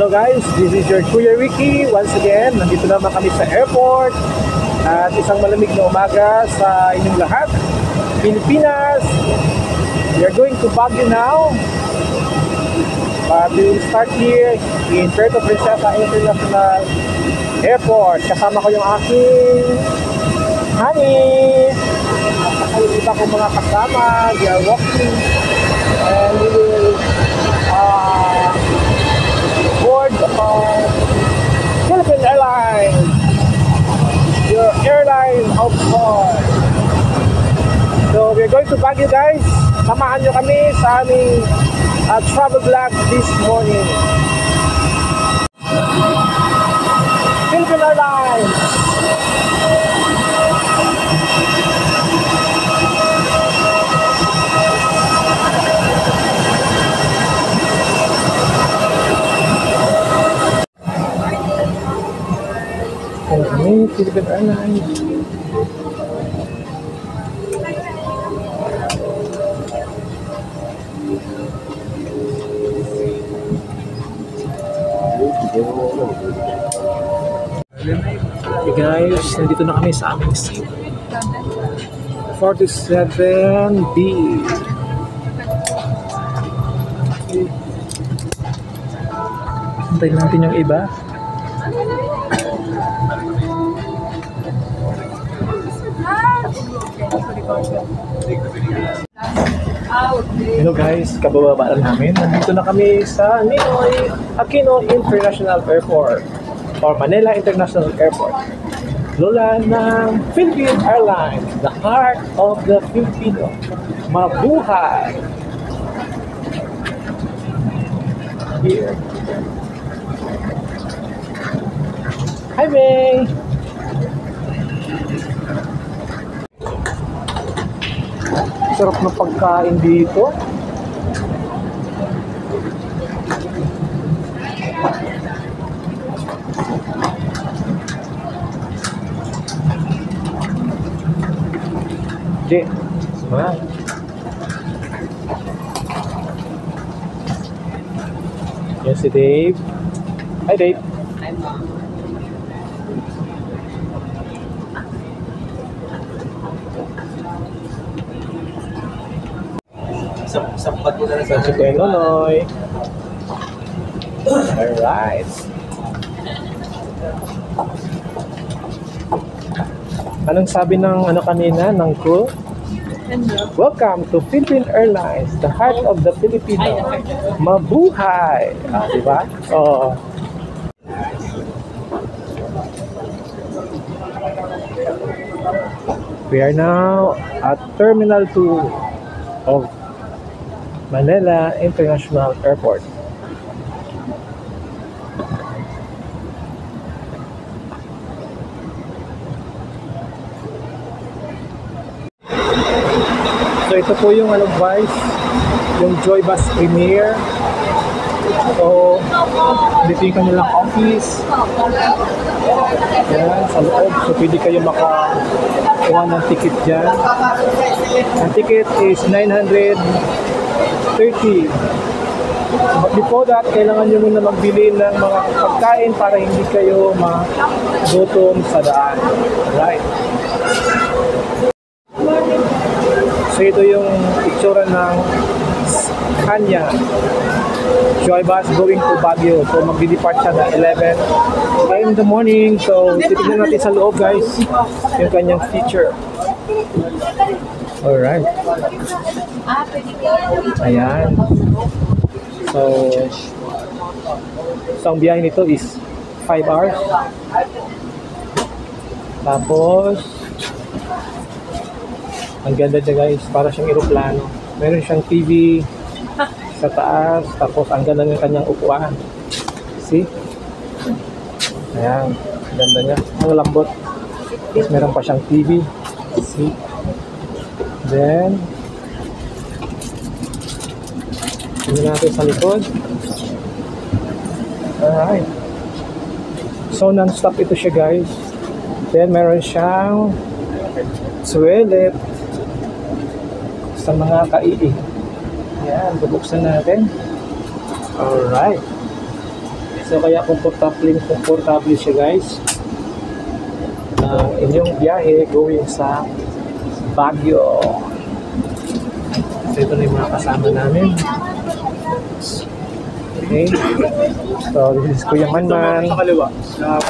Hello guys, this is your Kuya Ricky. Once again, nandito naman kami sa airport. At isang malamig na umaga sa inyong lahat. Pilipinas, we are going to Baguio now. But we will start here in Puerto Princesa International Airport. Kasama ko yung aking honey. At yung iba kong mga kasama. We are walking and we will board Philippine Airlines, your airline of course. So we're going to Baguio guys. Samahan nyo kami sa aming travel vlog this morning. Philippine Airlines. Philippine Airlines. Hey guys, nandito na kami sa aming seat 47B. Hintayin natin yung iba. Hello guys, kabababa lang namin. Nandito na kami sa Ninoy Aquino International Airport or Manila International Airport. Lola ng Philippine Airlines, the heart of the Filipino. Mabuhay! Here. Hi May! Sarap ng pagkain dito. Okay. Wow. Yan si Dave. Hi Dave. Sampat ko na lang sa Kuya Nonoy. Alright. Anong sabi ng kanina, ng crew? Welcome to Philippine Airlines, the heart of the Filipino. Mabuhay! Diba? Oo. We are now at Terminal 2 of Manila International Airport. So ito po yung guys, yung Joybus Premier. So dito yung kanilang office. Yan, sa loob. So pwede kayo makakuha ng ticket dyan. Ang ticket is 930. But before that, kailangan nyo muna magbili ng mga pagkain para hindi kayo magutom sa daan. Right. So ito yung itsura ng kanya Joybus going to Baguio. So magdi-depart siya na 11 in the morning. So titignan natin sa loob guys yung kanyang feature. Alright. Ayan. So ang biyahe nito is 5 hours. Tapos ang ganda niya guys, para siyang eroplano. Meron siyang TV sa taas, tapos ang ganda ng kanyang upuan. See? Ayan, ang ganda niya. Ang lambot. Tapos meron pa siyang TV. See? Then tingnan natin sa likod. Alright. So non-stop ito siya guys. Then meron siyang toilet sa mga kaiig. Yan, bubuksan natin. Alright. So kaya komportable siya guys. Inyong biyahe going sa Baguio. So ito na yung mga kasama namin. Okay. So this is Kuya Manman.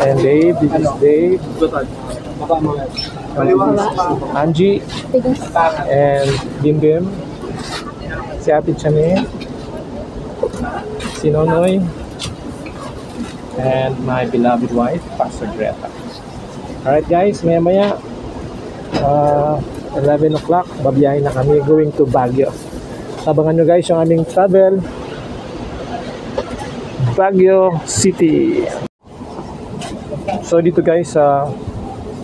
And Dave. This is Dave. Angie. And Bimbim. Si Ate Chane. Si Nonoy. And my beloved wife, Pastor Greta. Alright guys, maya 11 o'clock, babiyahin na kami going to Baguio. Sabangan nyo guys yung aming travel. Baguio City. So dito guys sa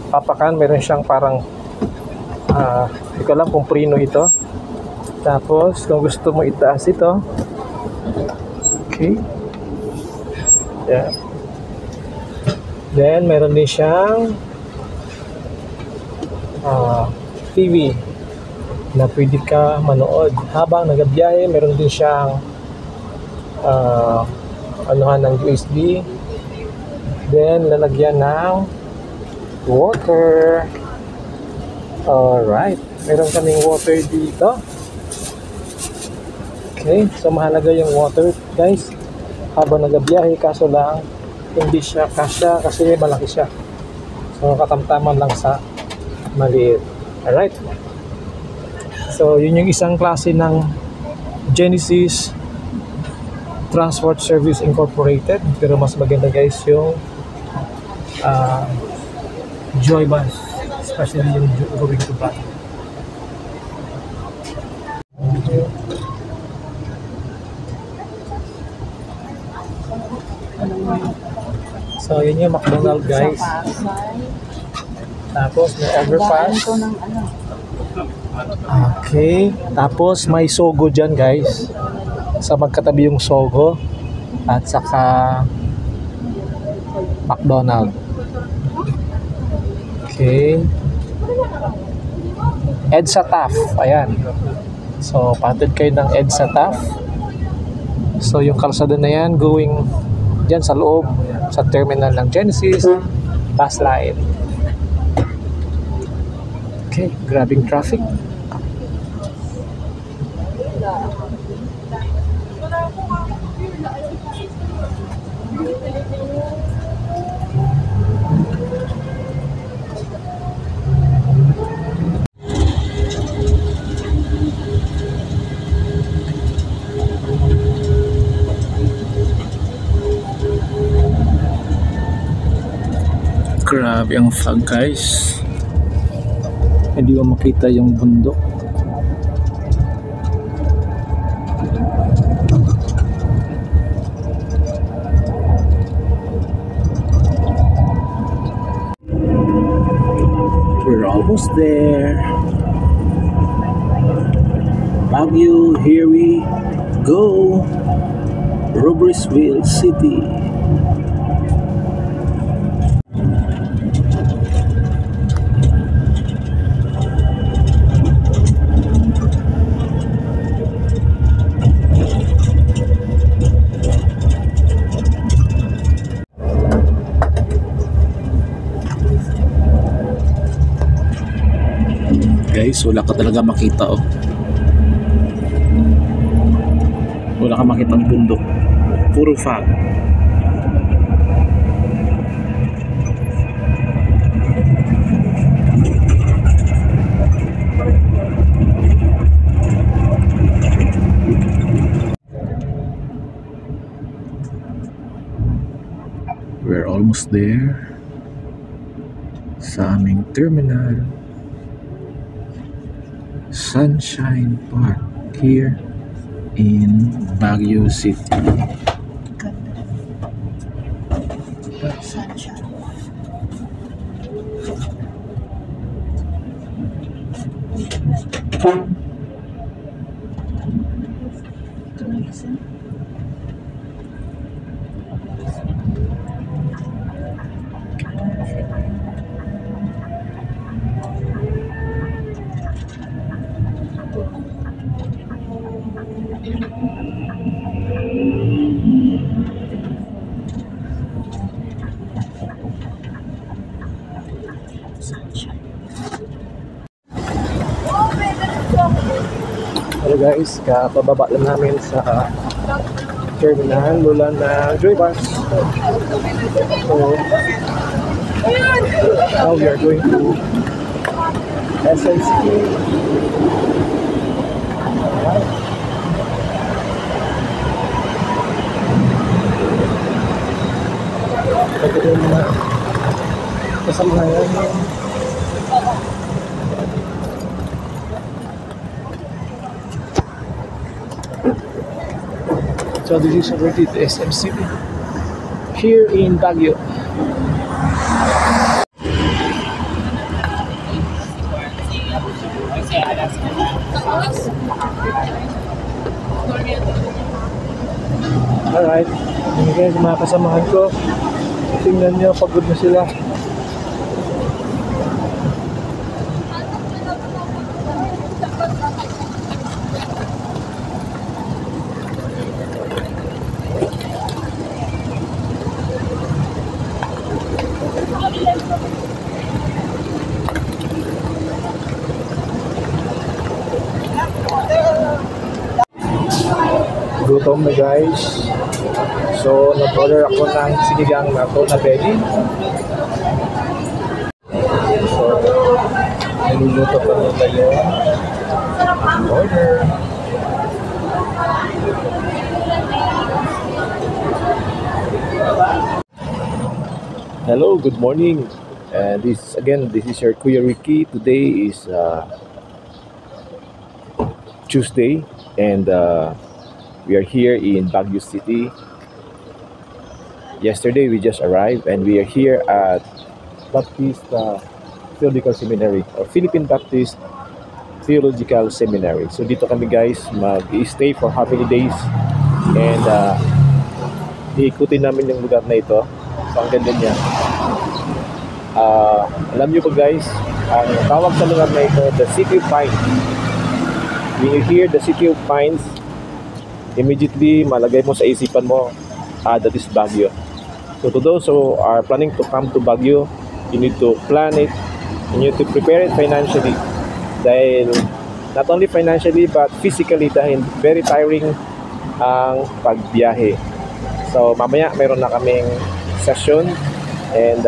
Papakan, meron siyang parang hindi ko alam kung prino ito. Tapos kung gusto mo itaas ito, okay, yeah. Then meron din siyang TV na pwede ka manood habang nagabiyahe. Meron din siyang anuhan ng USB, then lalagyan ng water. Alright, meron kaming water dito. Okay, so mahalaga yung water guys habang nagabiyahe, kaso lang hindi siya kasya kasi malaki siya, so katamtaman lang sa maliit. Alright, so yun yung isang klase ng Genesis Transport Service Incorporated, pero mas maganda guys yung Joy Bus, especially yung going to Baguio. So yun yung McDonald's guys. Tapos may overpass. Okay, tapos may Sogo dyan guys. Sa magkatabi yung Sogo at saka McDonald's. Okay, EDSA TAF, ayan. So patid kayo ng EDSA TAF. So yung kalsada na yan going dyan sa loob sa terminal ng Genesis bus line. Okay, grabing traffic. Grabe ang fog guys, hindi ko makita yung bundok. We're almost there. Baguio, here we go. Robertsville City. Guys, wala ka talaga makita oh. Wala ka makita ang bundok. Puro fog. We're almost there sa aming terminal. Sunshine Park here in Baguio City. Sunshine. guys, kapababa lang namin sa terminal mula ng Joy Bus. So now we are going to SNC. Ito yung mga kasamahan. So this is already the SMC here in Baguio. Alright, yun guys, mga kasamahan ko. Tingnan nyo, pagod na sila. Gutom na guys. So nag-order ako ng sinigang na tuna belly. So niluluto pa nila yung order. Hello, good morning. This is your Kuya Ricky. Today is Tuesday, and we are here in Baguio City. Yesterday we just arrived, and we are here at Baptist Theological Seminary, or Philippine Baptist Theological Seminary. So dito kami guys mag-stay for how many days, and iikutin namin yung lugar na ito. So ang ganda niya. Alam niyo po guys, ang tawag sa lugar na ito, the City of Pines. When you hear the City of Pines, immediately malagay mo sa isipan mo, that is Baguio. So to those who are planning to come to Baguio, you need to plan it, you need to prepare it financially. Dahil not only financially but physically, dahil very tiring ang pagbiyahe. So mamaya mayroon na kaming session, and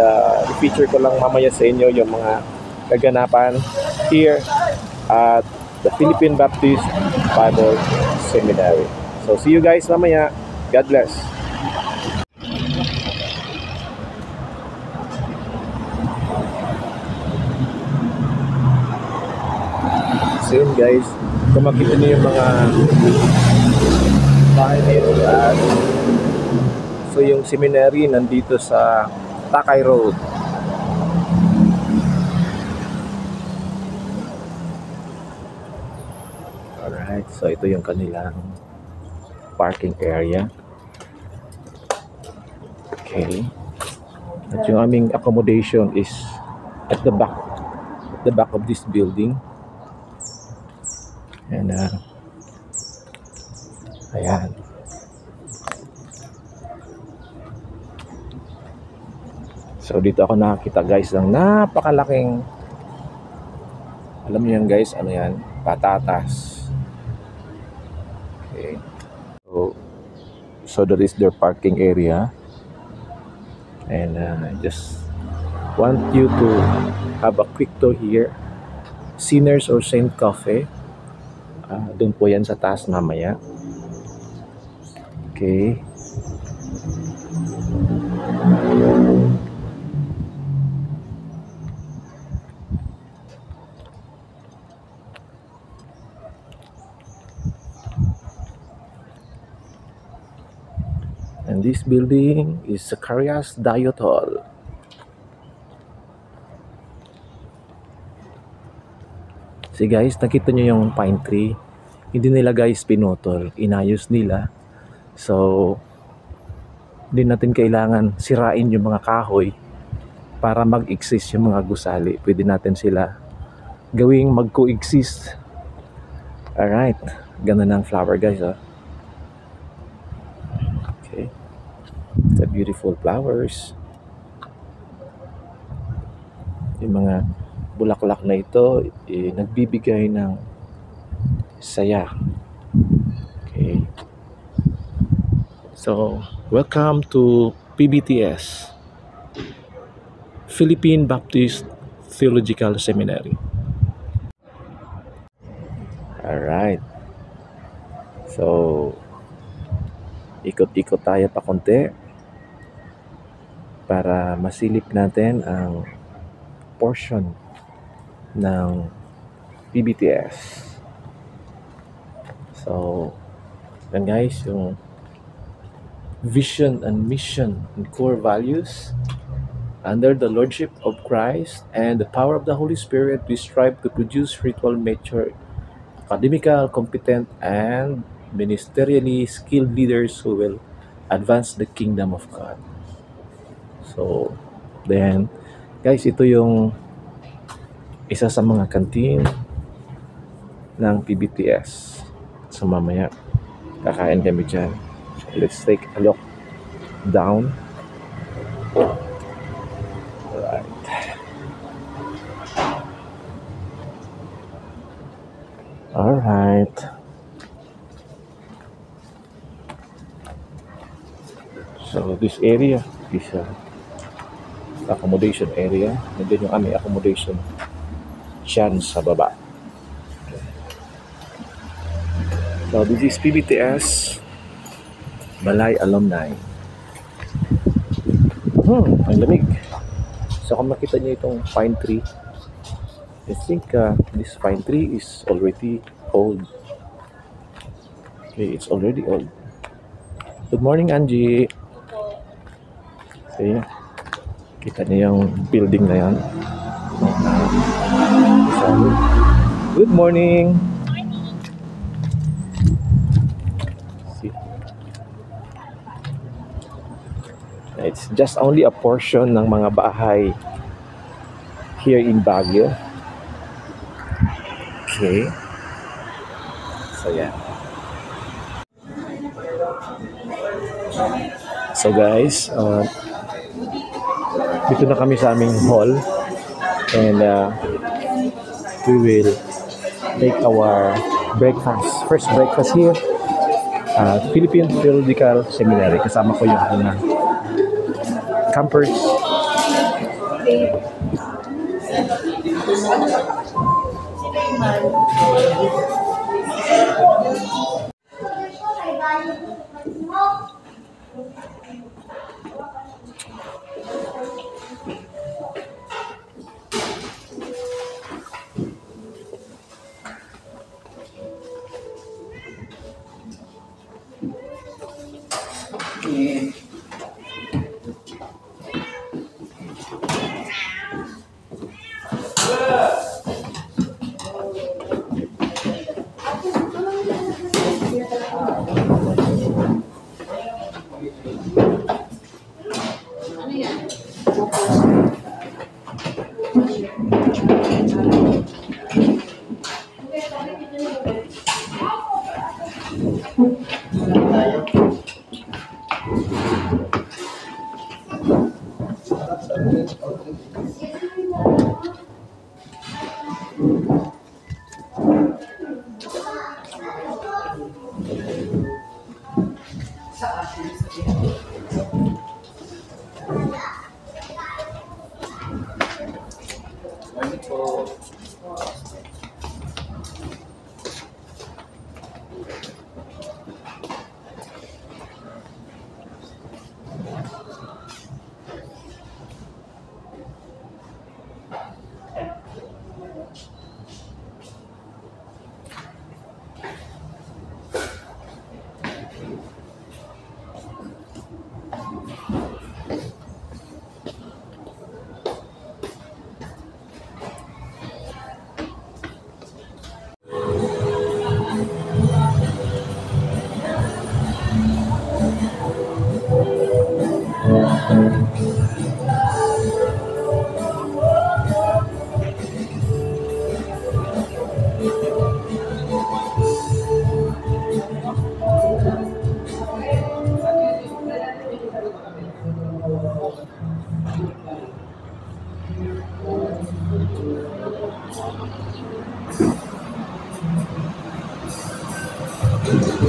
i-feature ko lang mamaya sa inyo yung mga kaganapan here at the Philippine Baptist Bible Seminary. So see you guys mamaya. God bless. So yun guys, kung makita niyo yung mga bahay nito, so yung seminary nandito sa Takay Road. Alright, so ito yung kanilang parking area. Okay. At yung aming accommodation is at the back of this building. And ayan. So dito ako nakakita guys ng napakalaking, alam niyo yan guys, ano yan? Patatas. Okay. So that is their parking area. And I just want you to have a quick tour here. Sinners or Saint Cafe. Doon po yan sa taas mamaya. Okay. And this building is Zacarias Diet Hall. See guys, nakita nyo yung pine tree. Hindi nila guys pinutol, inayos nila. So hindi natin kailangan sirain yung mga kahoy para mag-exist yung mga gusali. Pwede natin sila gawing mag-coexist. Alright, ganda ng flower guys, oh. Okay, the beautiful flowers. Yung mga bulaklak na ito, nagbibigay ng saya. Okay. So, welcome to PBTS, Philippine Baptist Theological Seminary. Alright. So, ikot-ikot tayo pa konti para masilip natin ang portion ng PBTS. So, yan guys, yung vision and mission and core values. Under the Lordship of Christ and the power of the Holy Spirit, we strive to produce spiritual mature, academical, competent, and ministerially skilled leaders who will advance the kingdom of God. So, then, guys, ito yung isa sa mga kantin ng PBTS. So, mamaya, kakain kami dyan. So, let's take a look down. Alright. So this area is accommodation area. And then yung aming accommodation dyan sa baba. So this is PBTS Balay Alumni. Ang lamig. So kung makita niyo itong pine tree, I think this pine tree is already old. Okay, it's already old. Good morning, Angie. See, kita niyo yung building na yan. Good morning. See, it's just only a portion ng mga bahay here in Baguio. Okay. So yeah. So guys, dito na kami sa aming hall, and we will take our breakfast. First breakfast here at Philippine Theological Seminary. Kasama ko yung mga campers. Hello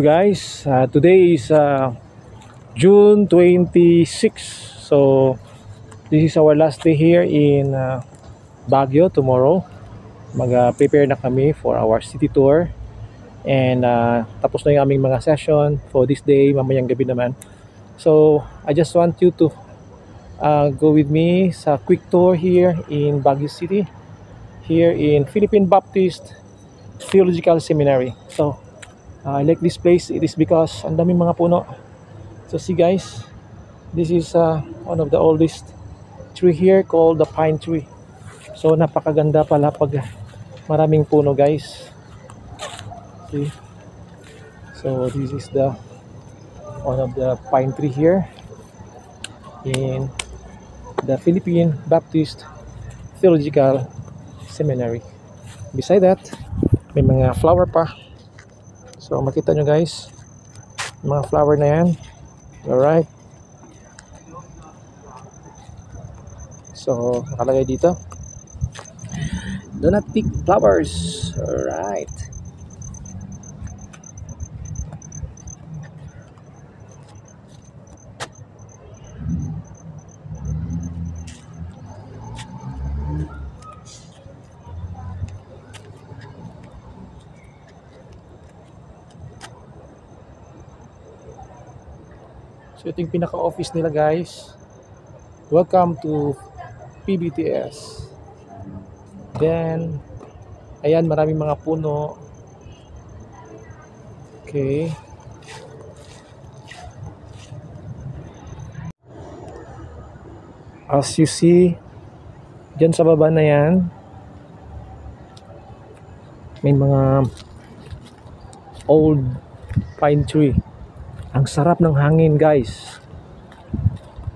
guys, today is June 26. So this is our last day here in Baguio. Tomorrow mag-prepare na kami for our city tour. And tapos na yung aming mga session for this day, mamayang gabi naman. So I just want you to go with me sa quick tour here in Baguio City, here in Philippine Baptist Theological Seminary. So I like this place. It is because ang daming mga puno. So see guys, this is one of the oldest tree here called the pine tree. So napakaganda pala pag maraming puno guys. See? So this is the one of the pine tree here in the Philippine Baptist Theological Seminary. Beside that, may mga flower pa. So makita nyo guys, mga flower na yan. Alright. So nakalagay dito, do not pick flowers. Alright. So ito yung pinaka-office nila guys. Welcome to PBTS. Then ayan, maraming mga puno. Okay. As you see, dyan sa baba na yan, may mga old pine tree. Ang sarap ng hangin guys.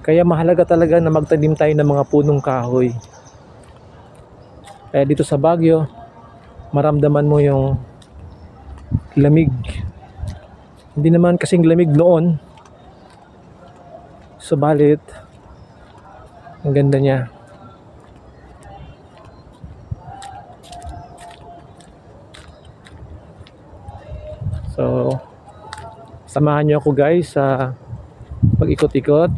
Kaya mahalaga talaga na magtanim tayo ng mga punong kahoy. Kaya dito sa Baguio, maramdaman mo yung lamig. Hindi naman kasing lamig noon. Subalit, ang ganda niya. So samahan niyo ako guys sa pag-ikot-ikot.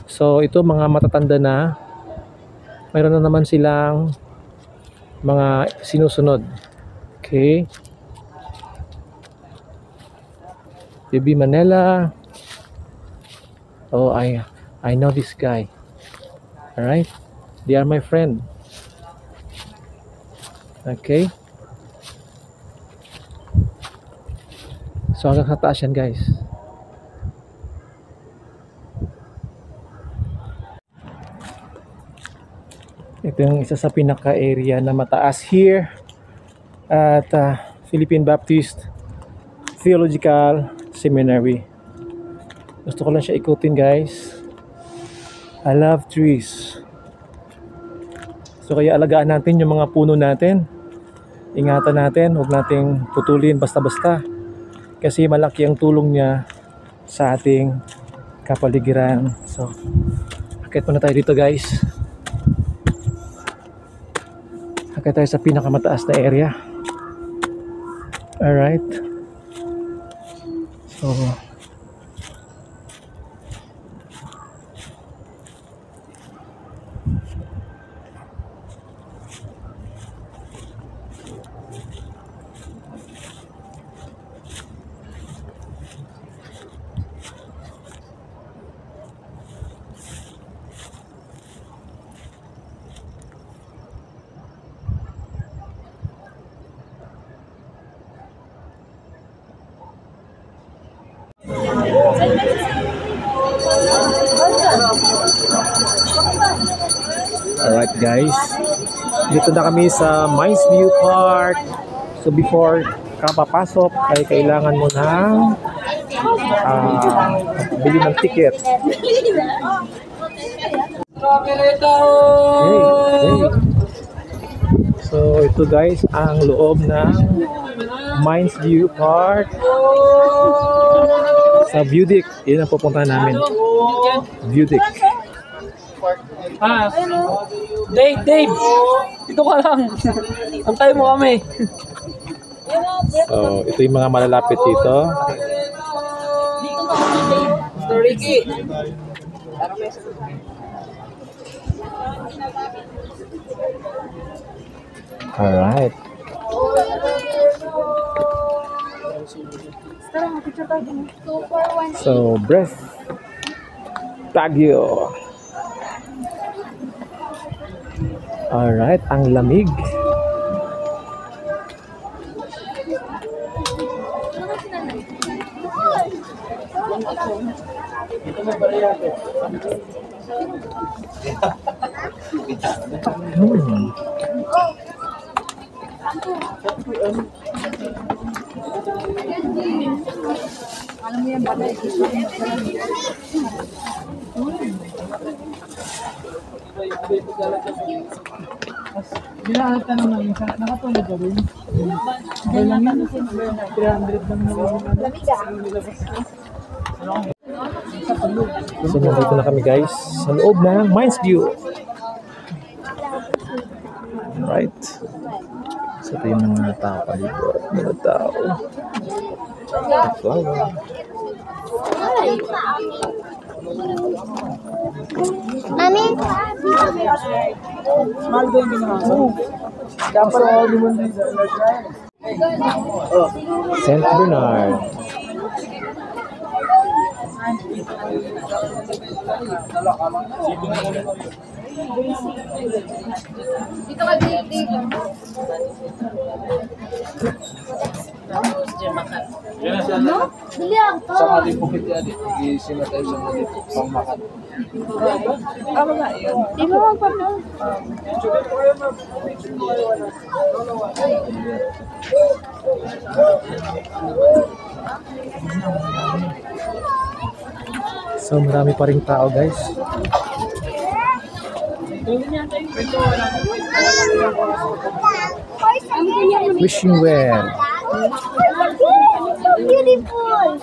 So ito mga matatanda na, mayroon na naman silang mga sinusunod. Okay, JB Manila. Oh, I know this guy. Alright, they are my friend. Okay, so hanggang sa taas yan guys. Ito yung isa sa pinaka area na mataas here at Philippine Baptist Theological Seminary. Gusto ko lang siya ikutin, guys. I love trees. So kaya alagaan natin yung mga puno natin. Ingatan natin, huwag nating putulin basta-basta. Kasi malaki ang tulong niya sa ating kapaligiran. So, akit muna tayo dito, guys. Akit tayo sa pinakamataas na area. Alright. So, alright, guys. Dito na kami sa Mines View Park. So before ka papasok ay kailangan mo ng bili ng ticket. Okay. So ito, guys, ang loob ng Mines View Park sa Viewdeck. Yun ang pupuntahan namin. Viewdeck. Dave! Dito ka lang. Antay mo kami. So, ito yung mga malalapit dito. Dito ka kami, Dave. Mr. Ricky. Alright. So, breath. Baguio. Alright, ang lamig. Alam mo yan, bagay. Binahalat ka naman isa. Nakatulog ka rin. Okay lang yan. 300 lang naman. So, nandito na kami, guys, sa loob ng Mines View. Right. So, ito yung mga tao pa dito. Mga tao. Flower. Mami? Small doon din naman. Dapat St. Bernard. Dito ka dito. No? Bili ako to. Sa ating bukit yan, isima tayo sa mga dito, pang makat. Ano na yun? Di mo magpapal. So, marami pa ring tao, guys. Wishing well. So beautiful.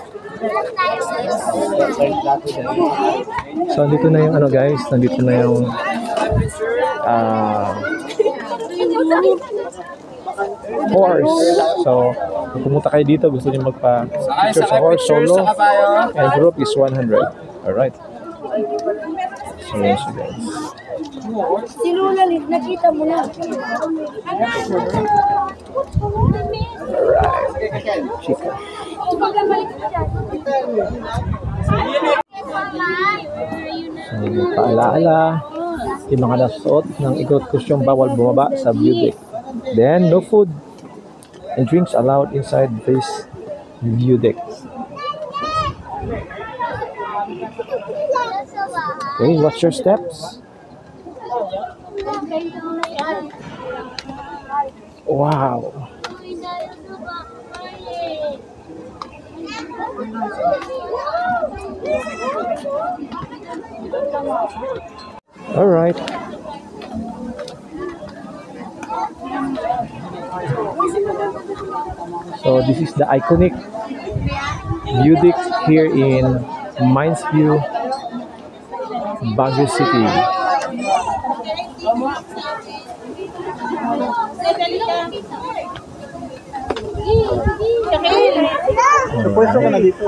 So, nandito na yung ano, guys. Nandito na yung horse. So, kung pumunta kayo dito, gusto niyo magpa-picture sa horse solo, and group is 100. Alright. So, yun siya, guys. Si Lula, nakita mo na. Alright. Chica. So, paalaala, yung mga nasuot ng ikot kusyong bawal bumaba sa Viewdeck. Then, no food and drinks allowed inside this Viewdeck. Okay, watch your steps. Wow. All right. So this is the iconic view deck here in Mines View, Baguio City. Pwesto ka na dito.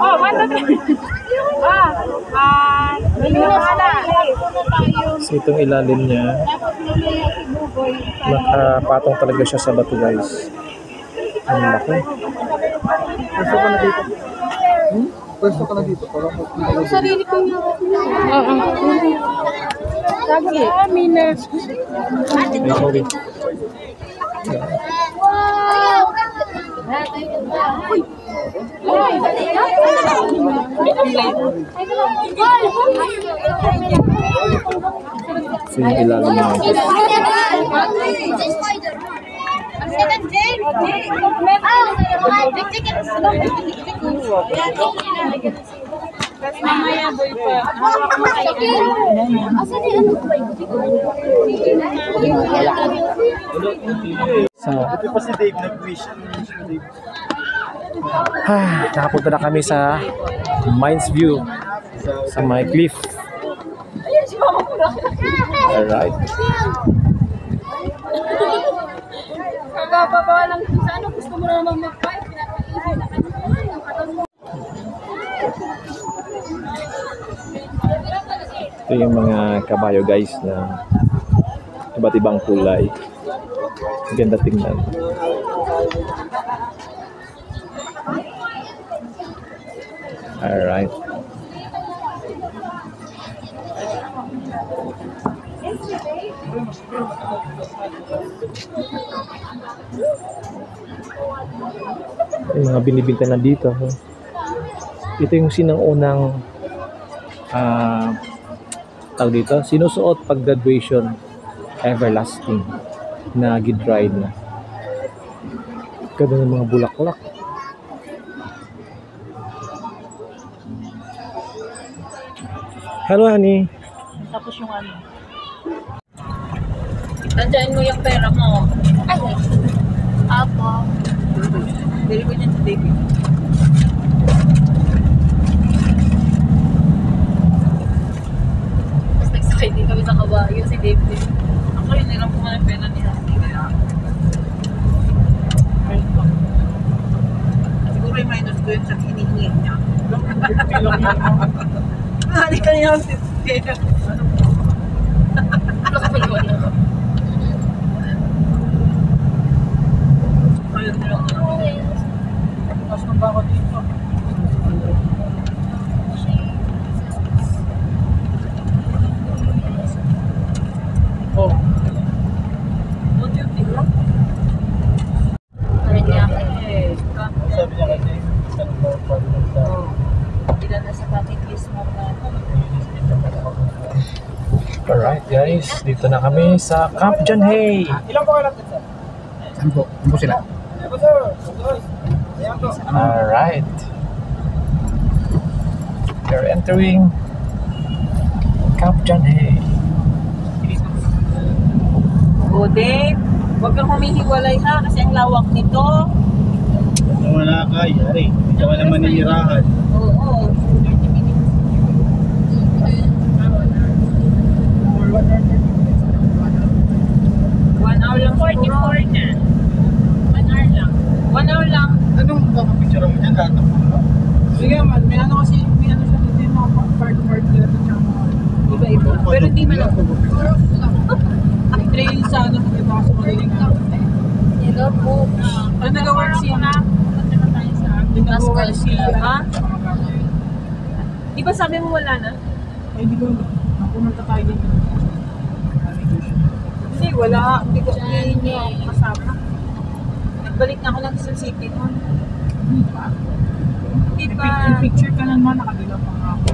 Oh, ano na? So itong ilalim niya, nakapatong talaga siya sa bato, guys. Ang laki. Pwesto ka na dito. Pwesto ka na dito. Sarili ko yung... Oo. Sabi kami na. Ay, sorry. Wow! So yung ilalim niya. Mamaya boy pa. So, Ito pa si Dave nag-wish. nakapunta na kami sa Mines View sa may cliff. Alright. Kagababa lang sa ano, gusto mo naman mag-fight, pinapag-ibig na kanina. Ito yung mga kabayo, guys, na iba't ibang kulay. Ganda tingnan. Alright. Yung mga binibinta na dito. Ito yung sinang-unang tawag dito, sinusuot pag graduation, everlasting na gid-ride na. Ganda ng mga bulaklak. Hello, honey. Tapos yung ano. Tandaan mo yung pera mo. Ay, apo. Dali ko niyan sa David. Mas nagsakay din kami sa kabayo si David. Ako yun, nilang ko ng pera ni Hati. Siguro yung minus ko yun sa hinihingi niya. Hindi ka niya si David. Mas nang baka dito. Oh. What do you think? Sabi niya Kasi, isang ilan na sa bucket list mo na Alright, guys. Dito na kami sa Camp John Hay. Ilan po kayo natin, sir? Saan po? Saan po sila? Ito, sir. Ayan po. Alright. We're entering Camp John Hay. O Dave, huwag kang humihiwalay ha kasi ang lawak nito. Wala ka, yari. Hindi ka naman ninirahan. Oo. 1 hour lang 44 na. 1 hour lang. 1 hour lang. Anong papapicture mo dyan? Lahat ng mga? Sige man, may ano kasi, may ano siya dito yung mga part nila sa tsaka. Iba-iba. Pero hindi man ako. Ang trail sa ano, kung iba kasi magaling ako. Hello po. Ano nag-work siya? Nag-work siya. Ha? Di ba sabi mo wala na? Ay, hindi ko. Napunta tayo dito. Hindi, wala. Hindi ko hindi ako kasama. Nagbalik na ako ng Quezon City noon. Hindi pa. Picture ka naman, nakabilang pa nga ako.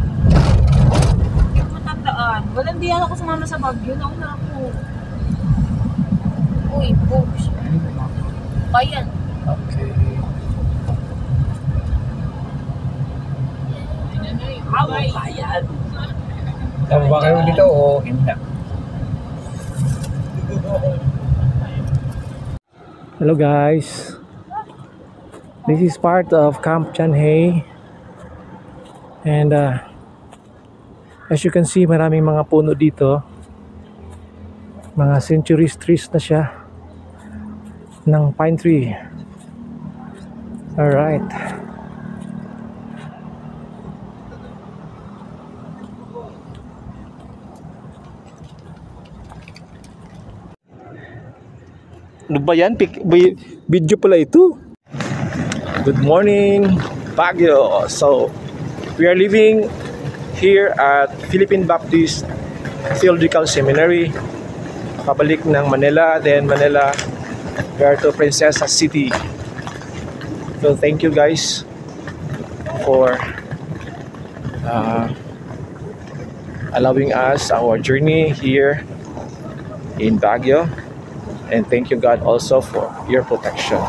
Hindi ko matandaan. Walang di ako sumama sa Baguio. Nauna ako. Uy, books. Bayan. Okay. Tama ba kayo dito o hindi? Hello guys. This is part of Camp Chanhae. And as you can see, maraming mga puno dito. Mga centuries trees na siya ng pine tree. Alright. Ano ba yan? Video pala ito. Good morning, Baguio. So, we are living here at Philippine Baptist Theological Seminary. Pabalik ng Manila, then Manila, we are to Princesa City. So, thank you guys for allowing us our journey here in Baguio. And thank you God also for your protection.